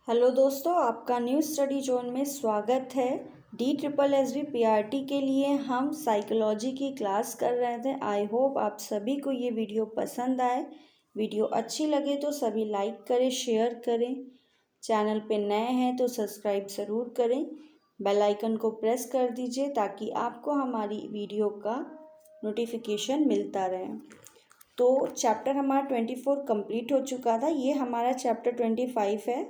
Hello दोस्तों, आपका new study zone में स्वागत है। DSSB PRT के लिए हम साइकोलॉजी की क्लास कर रहे थे। आई होप आप सभी को ये वीडियो पसंद आए। वीडियो अच्छी लगे तो सभी लाइक करें, शेयर करें। चैनल पे नए हैं तो सब्सक्राइब ज़रूर करें। बेल आइकन को प्रेस कर दीजिए ताकि आपको हमारी वीडियो का नोटिफिकेशन मिलता रहे। तो चैप्टर हमारा 24 कंप्लीट हो चुका था। ये हमारा चैप्टर 25 है।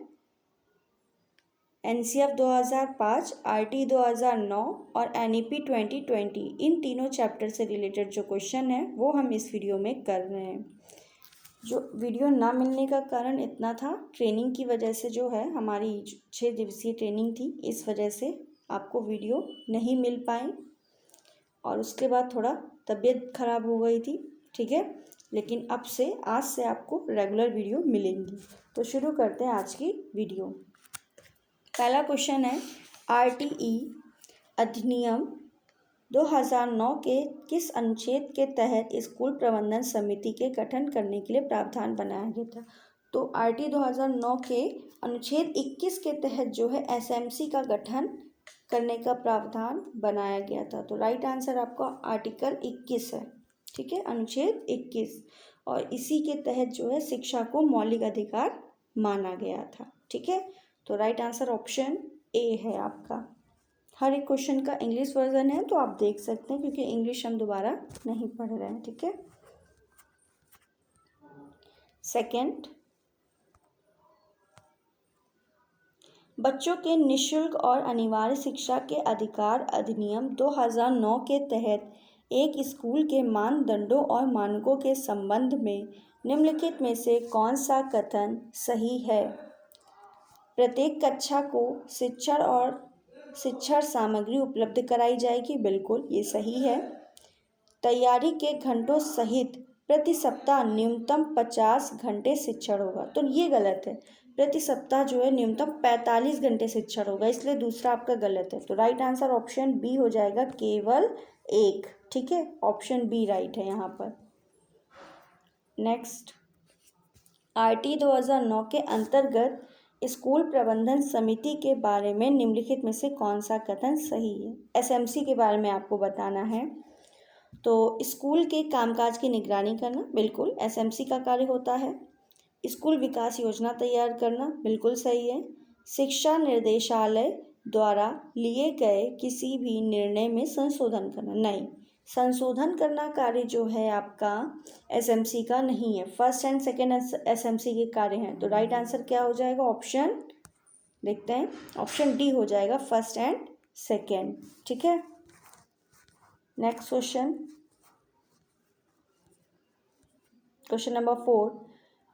NCF 2005, RT 2009 और NEP 2020 इन तीनों चैप्टर से रिलेटेड जो क्वेश्चन है वो हम इस वीडियो में कर रहे हैं। जो वीडियो ना मिलने का कारण इतना था, ट्रेनिंग की वजह से जो है हमारी 6 दिवसीय ट्रेनिंग थी, इस वजह से आपको वीडियो नहीं मिल पाई और उसके बाद थोड़ा तबीयत ख़राब हो गई थी, ठीक है। लेकिन आज से आपको रेगुलर वीडियो मिलेंगी। तो शुरू करते हैं आज की वीडियो। पहला क्वेश्चन है, RTE अधिनियम 2009 के किस अनुच्छेद के तहत स्कूल प्रबंधन समिति के गठन करने के लिए प्रावधान बनाया गया था। तो RT 2009 के अनुच्छेद 21 के तहत जो है SMC का गठन करने का प्रावधान बनाया गया था। तो राइट आंसर आपका आर्टिकल 21 है, ठीक है, अनुच्छेद 21। और इसी के तहत जो है शिक्षा को मौलिक अधिकार माना गया था, ठीक है। तो राइट आंसर ऑप्शन ए है आपका। हर एक क्वेश्चन का इंग्लिश वर्जन है तो आप देख सकते हैं, क्योंकि इंग्लिश हम दोबारा नहीं पढ़ रहे हैं, ठीक है। सेकंड, बच्चों के निःशुल्क और अनिवार्य शिक्षा के अधिकार अधिनियम 2009 के तहत एक स्कूल के मानदंडों और मानकों के संबंध में निम्नलिखित में से कौन सा कथन सही है। प्रत्येक कक्षा को शिक्षण सामग्री उपलब्ध कराई जाएगी, बिल्कुल ये सही है। तैयारी के घंटों सहित प्रति सप्ताह न्यूनतम 50 घंटे शिक्षण होगा, तो ये गलत है। प्रति सप्ताह जो है न्यूनतम 45 घंटे शिक्षण होगा, इसलिए दूसरा आपका गलत है। तो राइट आंसर ऑप्शन बी हो जाएगा, केवल एक, ठीक है। ऑप्शन बी राइट है यहाँ पर। नेक्स्ट, RT 2009 के अंतर्गत स्कूल प्रबंधन समिति के बारे में निम्नलिखित में से कौन सा कथन सही है। SMC के बारे में आपको बताना है। तो स्कूल के कामकाज की निगरानी करना, बिल्कुल SMC का कार्य होता है। स्कूल विकास योजना तैयार करना, बिल्कुल सही है। शिक्षा निर्देशालय द्वारा लिए गए किसी भी निर्णय में संशोधन करना, नहीं, संशोधन करना कार्य जो है आपका SMC का नहीं है। फर्स्ट एंड सेकेंड SMC के कार्य हैं। तो राइट आंसर क्या हो जाएगा, ऑप्शन देखते हैं, ऑप्शन डी हो जाएगा, फर्स्ट एंड सेकेंड, ठीक है। नेक्स्ट क्वेश्चन नंबर 4,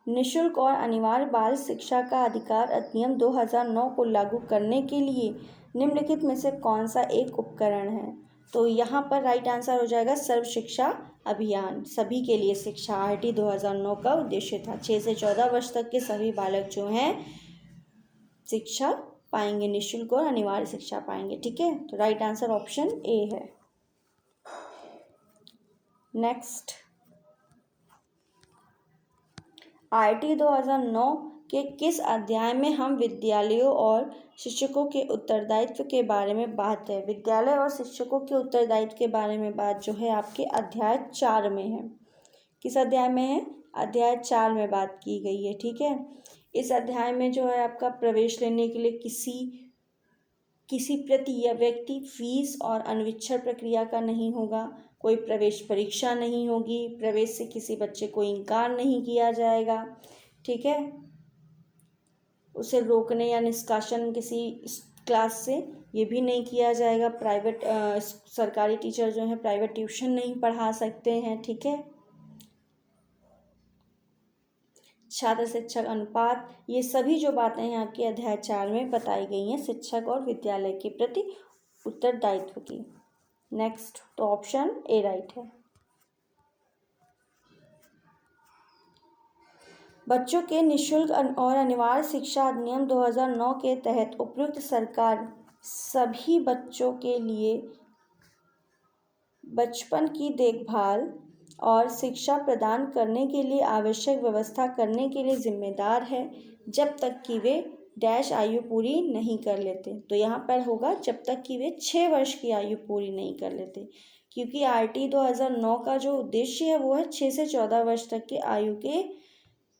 निःशुल्क और अनिवार्य बाल शिक्षा का अधिकार अधिनियम 2009 को लागू करने के लिए निम्नलिखित में से कौन सा एक उपकरण है। तो यहाँ पर राइट आंसर हो जाएगा सर्व शिक्षा अभियान, सभी के लिए शिक्षा। RT 2009 का उद्देश्य था 6 से 14 वर्ष तक के सभी बालक जो हैं शिक्षा पाएंगे, निःशुल्क और अनिवार्य शिक्षा पाएंगे, ठीक है। तो राइट आंसर ऑप्शन ए है। नेक्स्ट, RT 2009 के किस अध्याय में हम विद्यालयों और शिक्षकों के उत्तरदायित्व के बारे में बात है। विद्यालय और शिक्षकों के उत्तरदायित्व के बारे में बात जो है आपके अध्याय 4 में है। किस अध्याय में है, अध्याय 4 में बात की गई है, ठीक है। इस अध्याय में जो है आपका प्रवेश लेने के लिए किसी प्रति या व्यक्ति फीस और अनुवीक्षण प्रक्रिया का नहीं होगा, कोई प्रवेश परीक्षा नहीं होगी, प्रवेश से किसी बच्चे को इनकार नहीं किया जाएगा, ठीक है। उसे रोकने या निष्कासन किसी क्लास से ये भी नहीं किया जाएगा। प्राइवेट सरकारी टीचर जो है प्राइवेट ट्यूशन नहीं पढ़ा सकते हैं, ठीक है। छात्र शिक्षक अनुपात, ये सभी जो बातें हैं आपके अध्याय 4 में बताई गई हैं शिक्षक और विद्यालय के प्रति उत्तरदायित्व की। नेक्स्ट, तो ऑप्शन ए राइट है। बच्चों के निःशुल्क और अनिवार्य शिक्षा अधिनियम 2009 के तहत उपयुक्त सरकार सभी बच्चों के लिए बचपन की देखभाल और शिक्षा प्रदान करने के लिए आवश्यक व्यवस्था करने के लिए जिम्मेदार है, जब तक कि वे डैश आयु पूरी नहीं कर लेते। तो यहाँ पर होगा जब तक कि वे 6 वर्ष की आयु पूरी नहीं कर लेते, क्योंकि RT 2009 का जो उद्देश्य है वो है 6 से 14 वर्ष तक के आयु के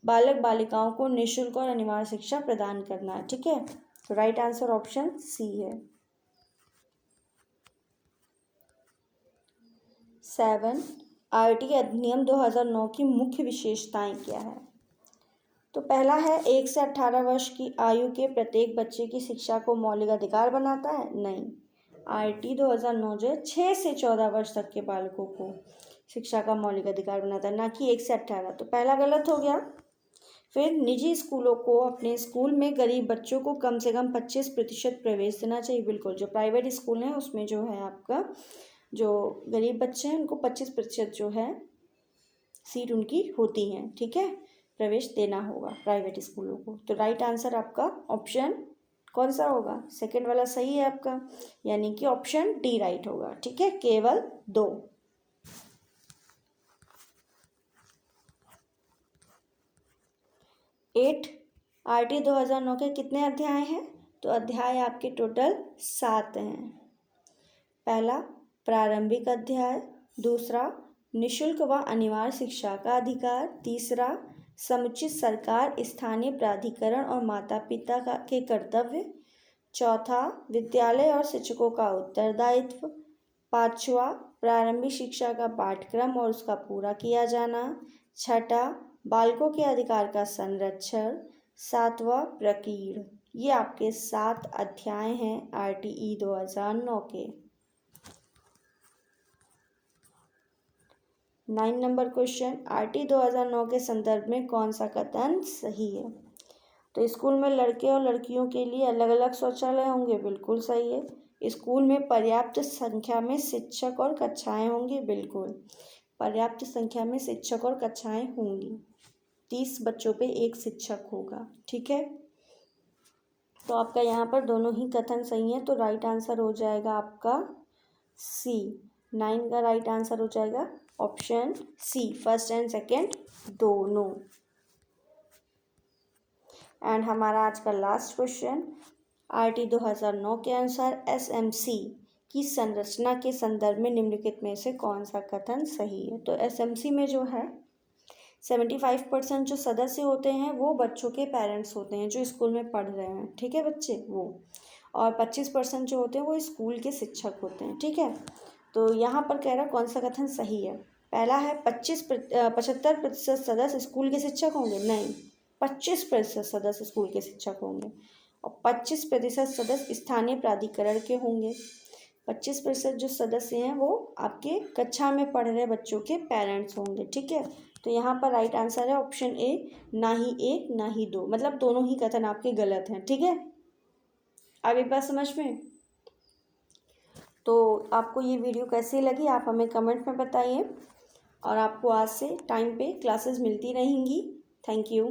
बालक बालिकाओं को निःशुल्क और अनिवार्य शिक्षा प्रदान करना है। ठीक है, तो राइट आंसर ऑप्शन सी है। 7 RT अधिनियम 2009 की मुख्य विशेषताएं क्या है। तो पहला है 1 से 18 वर्ष की आयु के प्रत्येक बच्चे की शिक्षा को मौलिक अधिकार बनाता है। नहीं, RT 2009 जो है 6 से 14 वर्ष तक के बालकों को शिक्षा का मौलिक अधिकार बनाता है, ना कि 1 से 18। तो पहला गलत हो गया। फिर निजी स्कूलों को अपने स्कूल में गरीब बच्चों को कम से कम 25% प्रवेश देना चाहिए। बिल्कुल, जो प्राइवेट स्कूल हैं उसमें जो है आपका जो गरीब बच्चे हैं उनको 25% जो है सीट उनकी होती हैं। ठीक है, प्रवेश देना होगा प्राइवेट स्कूलों को। तो राइट आंसर आपका ऑप्शन कौन सा होगा, सेकंड वाला सही है आपका, यानी कि ऑप्शन डी राइट होगा। ठीक है, केवल 2। 8 RT 2009 के कितने अध्याय हैं। तो अध्याय आपके टोटल 7 हैं। पहला प्रारंभिक अध्याय, दूसरा निःशुल्क व अनिवार्य शिक्षा का अधिकार, तीसरा समुचित सरकार स्थानीय प्राधिकरण और माता पिता के कर्तव्य, चौथा विद्यालय और शिक्षकों का उत्तरदायित्व, पांचवा प्रारंभिक शिक्षा का पाठ्यक्रम और उसका पूरा किया जाना, छठा बालकों के अधिकार का संरक्षण, सातवां प्रकीर्ण। ये आपके 7 अध्याय हैं RTE 2009 के। 9 नंबर क्वेश्चन, RT 2009 के संदर्भ में कौन सा कथन सही है। तो स्कूल में लड़के और लड़कियों के लिए अलग अलग शौचालय होंगे। बिल्कुल सही है। स्कूल में पर्याप्त संख्या में शिक्षक और कक्षाएं होंगी। बिल्कुल, पर्याप्त संख्या में शिक्षक और कक्षाएं होंगी। 30 बच्चों पे एक शिक्षक होगा। ठीक है, तो आपका यहाँ पर दोनों ही कथन सही है। तो राइट आंसर हो जाएगा आपका सी। 9 का राइट आंसर हो जाएगा option C, first and second दोनों। एंड हमारा आज का लास्ट क्वेश्चन, RT 2009 के अनुसार SMC की संरचना के संदर्भ में निम्नलिखित में से कौन सा कथन सही है। तो SMC में जो है 75% जो सदस्य होते हैं वो बच्चों के पेरेंट्स होते हैं जो स्कूल में पढ़ रहे हैं। ठीक है बच्चे, वो, और 25% जो होते हैं वो स्कूल के शिक्षक होते हैं। ठीक है, तो यहाँ पर कह रहा कौन सा कथन सही है। पहला है 75% सदस्य स्कूल के शिक्षक होंगे। नहीं, 25% सदस्य स्कूल के शिक्षक होंगे और 25% सदस्य स्थानीय प्राधिकरण के होंगे। 25% जो सदस्य हैं वो आपके कक्षा में पढ़ रहे बच्चों के पेरेंट्स होंगे। ठीक है, तो यहाँ पर राइट आंसर है ऑप्शन ए, ना ही 1 ना ही 2, मतलब दोनों ही कथन आपके गलत हैं। ठीक है, आगे बात समझ में। तो आपको ये वीडियो कैसी लगी आप हमें कमेंट में बताइए, और आपको आज से टाइम पे क्लासेस मिलती रहेंगी। Thank you.